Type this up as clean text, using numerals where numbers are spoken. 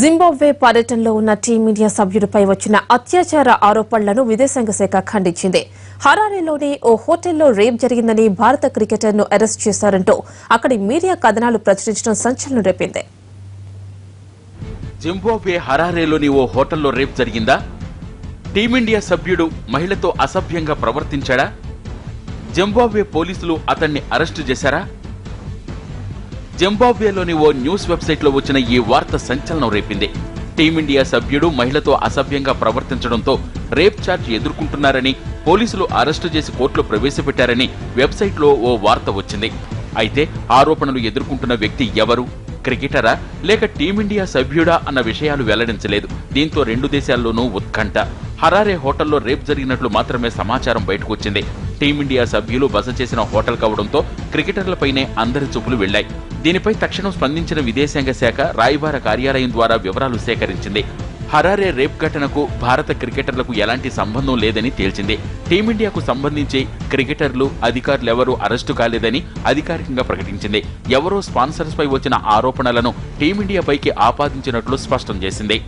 Zimbabwe పర్యటనలో ఉన్న team India సభ్యుడిపై వచ్చిన అత్యాచార ఆరోపణలను విదేశాంగ శాఖ ఖండించింది. హరారేలోని ఓ హోటల్లో రేప్ జరిగిందని భారత క్రికెటర్ను అరెస్ట్ చేశారంటూ అక్కడి మీడియా కథనాలు ప్రచురించడం సంచలనం రేపింది. జింబాబ్వే హరారేలోని ఓ హోటల్లో రేప్ జరిగిందా? టీమిండియా సభ్యుడు మహిళతో అసభ్యంగా ప్రవర్తించాడా? జింబాబ్వే పోలీసులు అతన్ని అరెస్టు చేశారా? జింబాబ్వేలోని ఓ న్యూస్ వెబ్సైట్లో వచ్చిన ఈ వార్త సంచలనం రేపింది. టీమిండియా సభ్యుడు మహిళతో అసభ్యంగా ప్రవర్తించడంతో రేప్ ఛార్జ్ ఎదుర్కొంటున్నారని పోలీసులు అరెస్టు చేసి కోర్టులో ప్రవేశపెట్టారని వెబ్సైట్లో ఓ వార్త వచ్చింది. అయితే ఆరోపణలు ఎదుర్కొంటున్న వ్యక్తి ఎవరు? క్రికెటరా లేక టీమిండియా సభ్యుడా అన్న విషయాలు వెల్లడించలేదు. దీంతో రెండు దేశాల్లోనూ ఉత్కంఠ. హరారే హోటల్లో రేప్ జరిగినట్లు మాత్రమే సమాచారం బయటకు వచ్చింది. టీమిండియా సభ్యులు బస చేసిన హోటల్ కావడంతో క్రికెటర్లపైనే అందరి చూపులు వెళ్లాయి. దీనిపై తక్షణం స్పందించిన విదేశాంగ శాఖ రాయబార కార్యాలయం ద్వారా వివరాలు సేకరించింది. హరారే రేప్ ఘటనకు భారత క్రికెటర్లకు ఎలాంటి సంబంధం లేదని తేల్చింది. టీమిండియాకు సంబంధించి క్రికెటర్లు, అధికారులెవరూ అరెస్టు కాలేదని అధికారికంగా ప్రకటించింది. ఎవరో స్పాన్సర్స్ పై వచ్చిన ఆరోపణలను టీమిండియాపైకి ఆపాదించినట్లు స్పష్టం చేసింది.